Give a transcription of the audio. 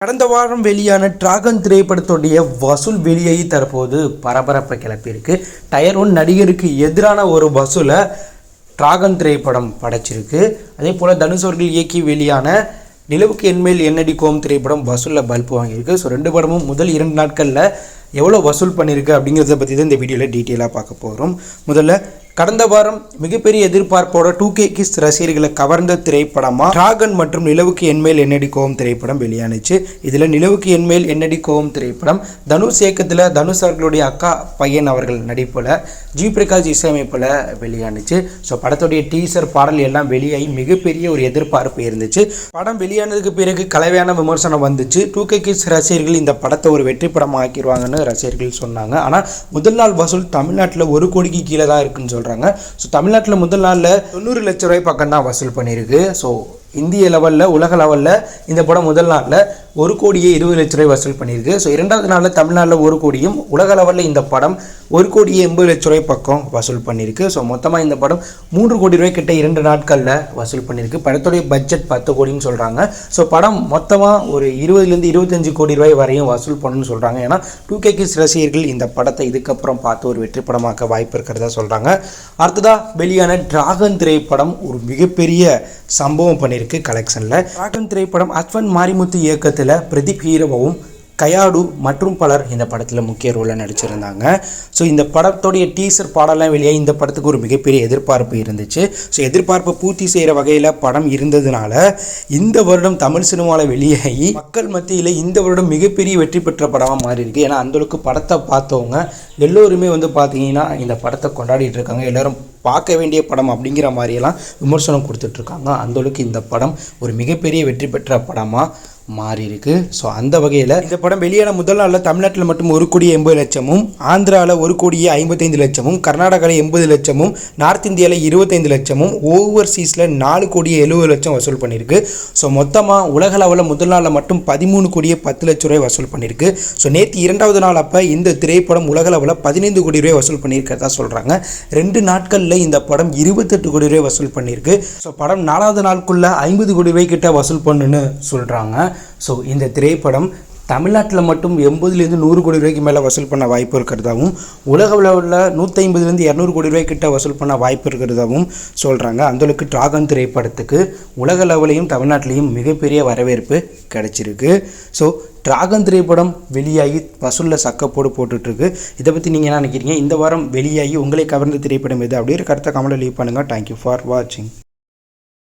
கடந்த வாரம் வெளியான டிராகன் திரைப்படத்துடைய வசூல் வெளியாகி தற்போது பரபரப்பை கிளப்பியிருக்கு. டயர் 1 நடிகருக்கு எதிரான ஒரு வசூலை டிராகன் திரைப்படம் படைச்சிருக்கு. அதே போல் தனுஷ் அவர்கள் இயக்கி வெளியான நிலவுக்கு என்மேல் என்னடி கோம் திரைப்படம் வசூலில் பல்ப் வாங்கியிருக்கு. ஸோ ரெண்டு படமும் முதல் 2 நாட்களில் எவ்வளோ வசூல் பண்ணியிருக்கு அப்படிங்கிறத பற்றி தான் இந்த வீடியோவில் டீட்டெயிலாக பார்க்க போகிறோம். முதல்ல கடந்த வாரம் மிகப்பெரிய எதிர்பார்ப்போட 2K கிஸ் ரசிகர்களை கவர்ந்த திரைப்படமாக டிராகன் மற்றும் நிலவுக்கு என்மேல் என்னடி கோவம் திரைப்படம் வெளியானுச்சு. இதில் நிலவுக்கு என்மேல் என்னடி கோவம் திரைப்படம் தனுஷ் இயக்கத்தில் தனுஷ் அவர்களுடைய அக்கா பையன் அவர்கள் நடிப்பில் ஜி பிரகாஷ் இசையமைப்பில் வெளியானுச்சு. ஸோ படத்துடைய டீசர் பாடல் எல்லாம் வெளியாகி மிகப்பெரிய ஒரு எதிர்பார்ப்பு இருந்துச்சு. படம் வெளியானதுக்கு பிறகு கலவையான விமர்சனம் வந்துச்சு. 2K கிஸ் ரசிகர்கள் இந்த படத்தை ஒரு வெற்றி படம் ஆக்கிடுவாங்கன்னு ரசிகர்கள் சொன்னாங்க. ஆனால் முதல் நாள் வசூல் தமிழ்நாட்டில் 1 கோடிக்கு கீழே தான் இருக்குன்னு சொல்கிறாங்க. ஸோ தமிழ்நாட்டில் முதல் நாளில் 90 லட்ச ரூபாய் பக்கம் தான் வசூல் பண்ணியிருக்கு. ஸோ இந்திய லெவலில் உலக லெவலில் இந்த படம் முதல் நாளில் 1 கோடியே 20 லட்ச ரூபாய் வசூல் பண்ணியிருக்கு. ஸோ இரண்டாவது நாளில் தமிழ்நாட்டில் 1 கோடியும் உலக லெவலில் இந்த படம் 1 கோடியே 80 லட்ச ரூபாய் பக்கம் வசூல் பண்ணியிருக்கு. ஸோ மொத்தமாக இந்த படம் 3 கோடி ரூபாய் கிட்ட 2 நாட்களில் வசூல் பண்ணியிருக்கு. படத்துடைய பட்ஜெட் 10 கோடின்னு சொல்கிறாங்க. ஸோ படம் மொத்தமாக ஒரு 20 25 கோடி ரூபாய் வரையும் வசூல் பண்ணணும்னு சொல்கிறாங்க. ஏன்னா 2K கிஸ் ரசிகர்கள் இந்த படத்தை இதுக்கப்புறம் பார்த்து ஒரு வெற்றி படமாக்க வாய்ப்பு இருக்கிறதா சொல்கிறாங்க. அடுத்ததாக வெளியான டிராகன் திரைப்படம் ஒரு மிகப்பெரிய சம்பவம் பண்ணியிருக்கு கலெக்ஷனில். டிராகன் திரைப்படம் அஸ்வன் மாரிமுத்து இயக்கத்தில் பிரதீப் ஹீரோவும் கயாடு மற்றும் பலர் இந்த படத்தில் முக்கிய ரோலில் நடிச்சிருந்தாங்க. ஸோ இந்த படத்துடைய டீசர் பாடலாம் வெளியாக இந்த படத்துக்கு ஒரு மிகப்பெரிய எதிர்பார்ப்பு இருந்துச்சு. ஸோ எதிர்பார்ப்பை பூர்த்தி செய்கிற வகையில் படம் இருந்ததுனால இந்த வருடம் தமிழ் சினிமாவில் வெளியாகி மக்கள் மத்தியில் இந்த வருடம் மிகப்பெரிய வெற்றி பெற்ற படமாக மாறி இருக்கு. ஏன்னா அந்தளவுக்கு படத்தை பார்த்தவங்க எல்லோருமே பார்த்தீங்கன்னா இந்த படத்தை கொண்டாடிட்டு இருக்காங்க. எல்லோரும் பார்க்க வேண்டிய படம் அப்படிங்கிற மாதிரியெல்லாம் விமர்சனம் கொடுத்துட்ருக்காங்க. அந்தளவுக்கு இந்த படம் ஒரு மிகப்பெரிய வெற்றி பெற்ற படமாக மாறி இருக்கு. ஸோ அந்த வகையில் இந்த படம் வெளியான முதல் நாளில் தமிழ்நாட்டில் மட்டும் 1 கோடி 80 லட்சமும், ஆந்திராவில் 1 கோடியே 55 லட்சமும், கர்நாடகாவில் 80 லட்சமும், நார்த் இந்தியாவில் 25 லட்சமும், ஓவர்சீஸில் 4 கோடியே 70 லட்சம் வசூல் பண்ணியிருக்கு. ஸோ மொத்தமாக உலக லெவலில் முதல் நாளில் மட்டும் 13 கோடியே 10 லட்ச ரூபாய் வசூல் பண்ணியிருக்கு. ஸோ நேற்று 2வது நாள் அப்போ இந்த திரைப்படம் உலக லெவலில் 15 கோடி ரூபாய் வசூல் பண்ணியிருக்கிறதா சொல்கிறாங்க. 2 நாட்களில் இந்த படம் 28 கோடி ரூபாய் வசூல் பண்ணியிருக்கு. ஸோ படம் 4வது நாளுக்குள்ளே 50 கோடி ரூபாய் கிட்ட வசூல் பண்ணுன்னு சொல்கிறாங்க. ஸோ இந்த திரைப்படம் தமிழ்நாட்டில் மட்டும் 80 100 கோடி ரூபாய்க்கு மேலே வசூல் பண்ண வாய்ப்பு இருக்கிறதாகவும், உலக லெவலில் 150 200 கோடி ரூபாய் கிட்ட வசூல் பண்ண வாய்ப்பு இருக்கிறதாகவும் சொல்கிறாங்க. அந்தளவுக்கு டிராகன் திரைப்படத்துக்கு உலக லெவலையும் தமிழ்நாட்டிலையும் மிகப்பெரிய வரவேற்பு கிடைச்சிருக்கு. ஸோ டிராகன் திரைப்படம் வெளியாகி வசூலில் சக்கப்போடு போட்டுட்ருக்கு. இதை பற்றி நீங்கள் என்ன நினைக்கிறீங்க? இந்த வாரம் வெளியாகி உங்களை கவர்ந்த திரைப்படம் எது அப்படிங்கிற கருத்தை கமெண்ட்டில் லீவ் பண்ணுங்கள். தேங்க்யூ ஃபார் வாட்சிங்.